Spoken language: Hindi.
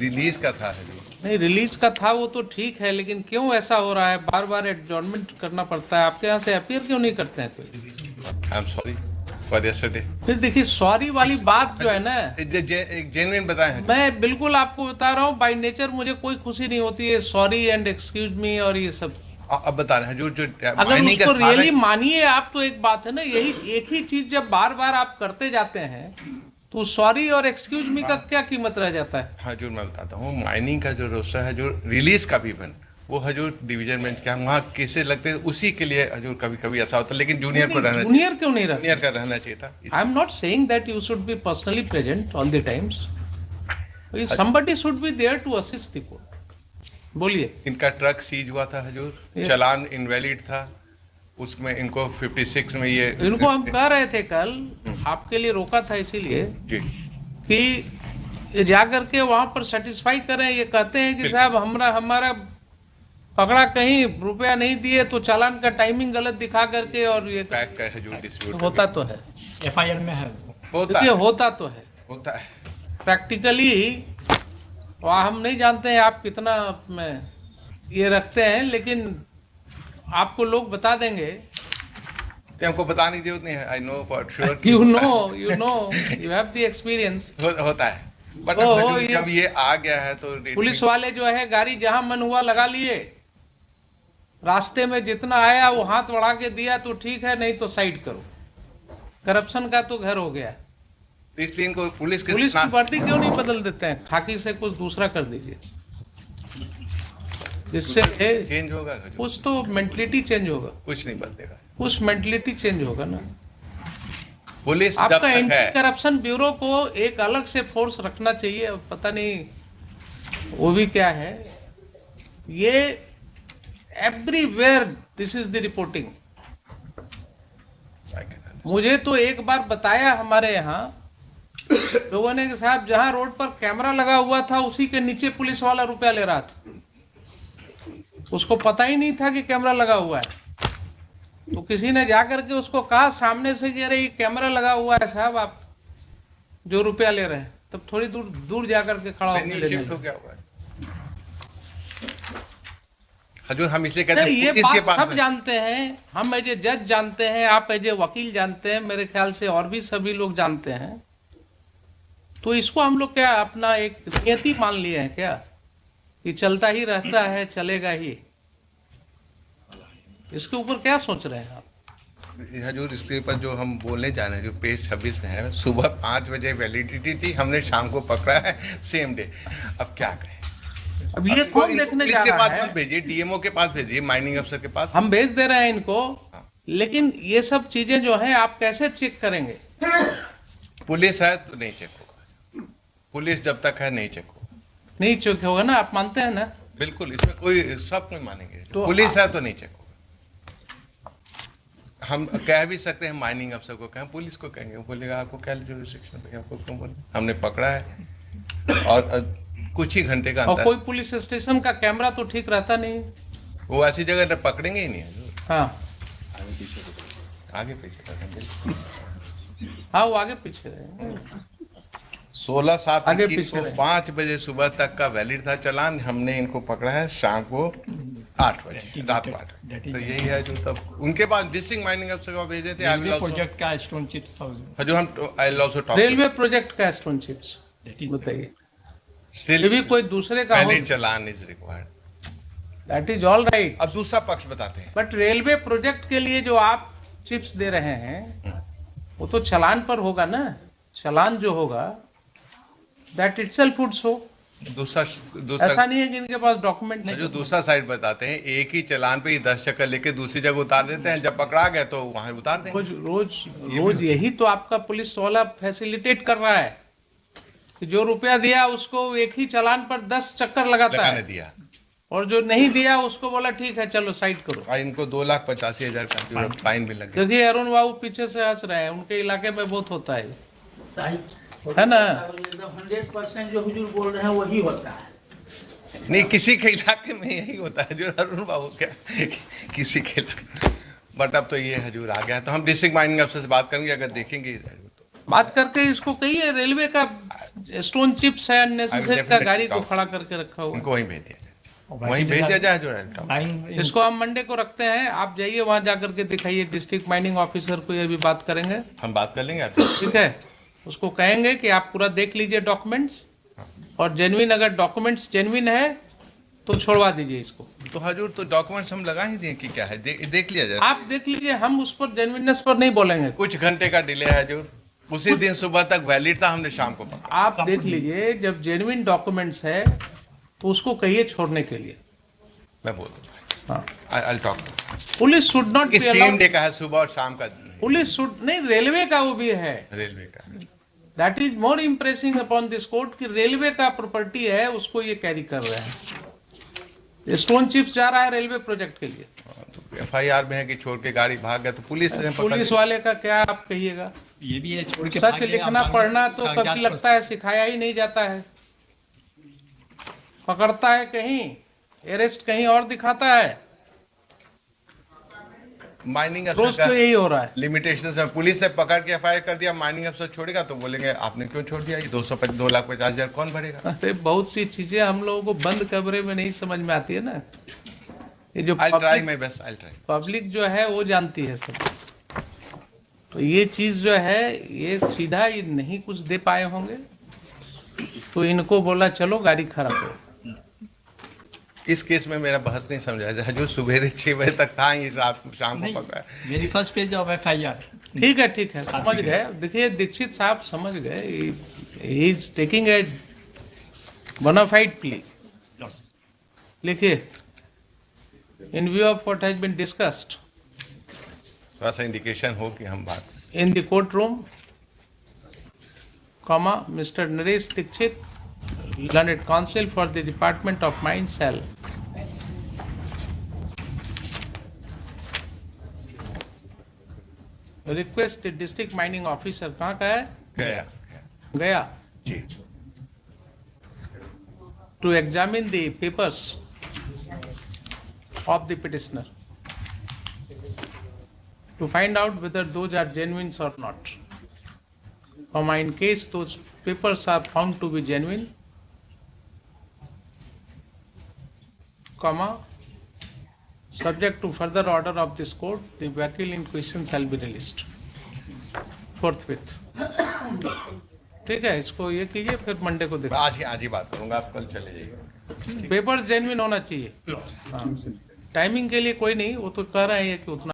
रिलीज का था हजूर। नहीं, रिलीज का था वो तो ठीक है, लेकिन क्यों ऐसा हो रहा है, बार बार एडजॉर्नमेंट करना पड़ता है? आपके यहाँ से अपीयर क्यों नहीं करते हैं कोई? I am sorry for yesterday. फिर देखिए, सॉरी वाली बात जो है ना, एक जेन्युइन बताएं हजूर। मैं बिल्कुल आपको बता रहा हूँ, बाय नेचर मुझे कोई खुशी नहीं होती है सॉरी एंड एक्सक्यूज मी और ये सब। अब बता रहे हैं हजूर, जो अगर माइनिंग का उसको सारा रियली मानिए आप तो एक बात है ना, यही एक ही चीज जब बार बार आप करते जाते हैं तो सॉरी और एक्सक्यूज मी का क्या कीमत रह जाता है? हजूर मैं बताता हूँ, माइनिंग का जो रोस्टर है, जो रिलीज का भी बन, वो हजूर डिवीजन बेंच क्या वहाँ केसेस लगते हैं, उसी के लिए हजूर कभी कभी ऐसा होता है, लेकिन जूनियर को रहना जूनियर क्यों नहीं रहता? जूनियर का रहना चाहिए था। I am not saying that you should be personally present all the times, somebody should be there to assist the court. बोलिए। इनका ट्रक सीज हुआ था हजूर, चालान इनवैलिड था, उसमें इनको 56 में ये इनको हम कह रहे थे कल, आपके लिए रोका था इसीलिए जी कि जाकर के वहां पर सेटिस्फाई करें। ये कहते हैं कि साहब हमारा पकड़ा, कहीं रुपया नहीं दिए तो चालान का टाइमिंग गलत दिखा करके, और ये बैक का हजूर डिस्प्यूट होता तो है, एफआईआर में है, होता तो है होता है प्रैक्टिकली। हम नहीं जानते हैं आप कितना में ये रखते हैं, लेकिन आपको लोग बता देंगे। हमको बताने की जरूरत नहीं है, I know for sure. You have the experience. होता है, बट जब ये आ गया है तो पुलिस वाले जो है गाड़ी जहां मन हुआ लगा लिए, रास्ते में जितना आया वो हाथ बढ़ा के दिया तो ठीक है, नहीं तो साइड करो। करप्शन का तो घर हो गया। तो इसलिए इनको पुलिस की वर्दी क्यों नहीं बदल देते हैं, खाकी से कुछ दूसरा कर दीजिए, जिससे चेंज होगा, कुछ तो मेंटलिटी चेंज होगा। कुछ नहीं बदलेगा, कुछ मेंटलिटी चेंज होगा ना। पुलिस आपका एंटी करप्शन ब्यूरो को एक अलग से फोर्स रखना चाहिए। अब पता नहीं वो भी क्या है, ये everywhere this is the reporting. मुझे तो एक बार बताया हमारे यहाँ लोगों ने कि साहब जहां रोड पर कैमरा लगा हुआ था उसी के नीचे पुलिस वाला रुपया ले रहा था, उसको पता ही नहीं था कि कैमरा लगा हुआ है। तो किसी ने जाकर के उसको कहा सामने से कि अरे ये कैमरा लगा हुआ है साहब, आप जो रुपया ले रहे हैं, तब थोड़ी दूर जाकर के खड़ा होकर हजूर हम इसे कहते हैं ये बात सब जानते हैं, हम एज ए जज जानते हैं, आप एज ए वकील जानते हैं, मेरे ख्याल से और भी सभी लोग जानते हैं। तो इसको हम लोग क्या अपना एक नियति मान लिए हैं क्या कि चलता ही रहता है, चलेगा ही? इसके ऊपर क्या सोच रहे हैं आप? हजूर इसके ऊपर जो हम बोलने जा रहे हैं, जो पेज 26 में है, सुबह 5 बजे वैलिडिटी थी, हमने शाम को पकड़ा है सेम डे। अब क्या करें? अब ये कौन देखने जा रहा है? मत भेजिए, डीएमओ के पास भेजिए, माइनिंग अफसर के पास। हम भेज दे रहे हैं इनको, लेकिन ये सब चीजें जो है आप कैसे चेक करेंगे? पुलिस है तो नहीं चेक होगा, पुलिस जब तक है नहीं चेक होगा। नहीं चेक होगा ना, आप मानते हैं ना? बिल्कुल, इसमें कोई सब कोई मानेंगे, तो पुलिस है तो नहीं चेक होगा। हम कह भी सकते हैं माइनिंग अफसर को कहें, पुलिस को कहेंगे, वो बोलेगा आपको क्या जुरिस्डिक्शन पे, आपको क्यों बोले, हमने पकड़ा है। और कुछ ही घंटे का अंतर। और कोई पुलिस स्टेशन का कैमरा तो ठीक रहता नहीं, वो ऐसी जगह पकड़ेंगे ही नहीं है। हाँ आगे पीछे हाँ, वो आगे पीछे रहे। 16/7 को 5 बजे सुबह तक का वैलिड था चालान, हमने इनको पकड़ा है शाम को 8 बजे, रात को 8 बजे। तो यही है जो तब उनके पास डिस्ट्रिक्ट माइनिंग अफसर को भेजे थे। रेलवे प्रोजेक्ट का स्टोन चिप्स था जो हम I will also talk. Railway project का स्टोन चिप्स बताइए, स्टिल भी कोई दूसरे का valid challan is required, that is all right. अब दूसरा पक्ष बताते हैं, बट रेलवे प्रोजेक्ट के लिए जो आप चिप्स दे रहे हैं वो तो चालान पर होगा ना। चालान जो होगा दैट इटसेल्फ वुड शो। दूसरा ऐसा नहीं है कि इनके पास डॉक्यूमेंट नहीं। जो दूसरा साइड बताते हैं, एक ही चालान पे ही 10 चक्कर लेके दूसरी जगह उतार देते हैं, जब पकड़ा गए तो वहां उतार देंगे। रोज यही तो आपका पुलिस वाला फैसिलिटेट कर रहा है कि जो रुपया दिया उसको एक ही चालान पर 10 चक्कर लगाता है दिया, और जो नहीं दिया उसको बोला ठीक है चलो साइड करो। इनको 2,85,000 का फाइन भी लगे। देखिए अरुण बाबू पीछे से हंस रहे हैं, उनके इलाके में बहुत होता है ना? 100% जो हुजूर बोल रहे हैं वही होता है। नहीं, किसी के इलाके में यही होता है जो अरुण बाबू क्या किसी के इलाके। बट अब तो ये हजूर आ गया, तो हम डिस्ट्रिक्ट माइनिंग अफसर से बात करेंगे, अगर देखेंगे तो बात करके इसको कहिए रेलवे का स्टोन चिप्स है अननेसेसरी का, definitely गाड़ी को talk. खड़ा करके रखा हुआ उनको वहीं भेज दिया जाए, और वहीं बाकी भेज दिया जगह जाए जो है top. buying इसको हम मंडे को रखते हैं, आप जाइए वहां जाकर के दिखाइए डिस्ट्रिक्ट माइनिंग ऑफिसर को, ये भी बात करेंगे, हम बात कर लेंगे आपसे। ठीक है। उसको कहेंगे कि आप पूरा देख लीजिए डॉक्यूमेंट्स, और जेन्युइन अगर डॉक्यूमेंट्स जेन्युइन है तो छोड़वा दीजिए इसको। तो हजूर तो डॉक्यूमेंट्स हम लगा ही दिए कि क्या है, देख लिया जाए। आप देख लीजिए, हम उस पर जेन्युइननेस पर नहीं बोलेंगे। कुछ घंटे का डिले है हजूर, उसी दिन सुबह तक वैलिड था, हमने शाम को पकड़ा। आप देख लीजिए, जब जेन्युइन डॉक्यूमेंट्स है तो उसको कहिए छोड़ने के लिए। मैं बोल दूंगा, हाँ, I'll talk. Police should not ये बी सेम अलाउड, डे का है, सुबह और शाम का पुलिस शुड नहीं, रेलवे का वो भी है। रेलवे का। That is more impressing upon this court कि रेलवे का प्रॉपर्टी है, उसको ये कैरी कर रहे हैं। स्टोन चिप्स जा रहा है रेलवे प्रोजेक्ट के लिए, FIR में है कि छोड़ के गाड़ी भाग गया, तो पुलिस ने पकड़ पुलिस लिया। वाले का क्या आप कहिएगा। ये भी है, छोड़ के सच भाग गए, लिखना आप पढ़ना तो कागजात कभी पर- लगता है सिखाया ही नहीं जाता है, पकड़ता है कहीं, अरेस्ट कहीं और दिखाता है। माइनिंग रोज अफसर तो का यही हो रहा है। लिमिटेशन है, पुलिस ने पकड़ के FIR कर दिया, माइनिंग अफसर छोड़ेगा तो बोलेंगे आपने क्यों छोड़ दिया, ये 2,50,000 कौन भरेगा। अरे बहुत सी चीजें हम लोगों को बंद कमरे में नहीं समझ में आती है ना, ये जो I'll try public my best, I'll try. Public जो है वो जानती है सब। तो ये चीज जो है, ये सीधा ये नहीं कुछ दे पाए होंगे, तो इनको बोला चलो गाड़ी खड़ा करो। इस केस में मेरा बहस नहीं समझा, हजूर सुबह 6 बजे तक था, ये रात शाम को नहीं, पकड़ा। मेरी फर्स्ट पेज ऑफ FIR। ठीक है समझ गए। देखिए दीक्षित साहब समझ गए, he is taking a bona fide plea. लिखिए, in view of what has been discussed थोड़ा सा इंडिकेशन हो कि हम बात। in the courtroom, comma, Mr. Naresh Dixit, learned counsel for the Department of Mines shall request the district mining officer, कहाँ का है, गया गया, जी, to examine the papers of the petitioner, to find out whether those are genuine or not. Comma, in case those papers are found to be genuine, comma, subject to further order of this court, the vehicle in question shall be released forthwith. ठीक है, इसको ये कीजिए, फिर मंडे को मैं देखो। आज ही बात करूंगा, आप कल चले जाइए। पेपर्स जेन्युइन होना चाहिए। हाँ, टाइमिंग के लिए कोई नहीं, वो तो कह रहे हैं कि उतना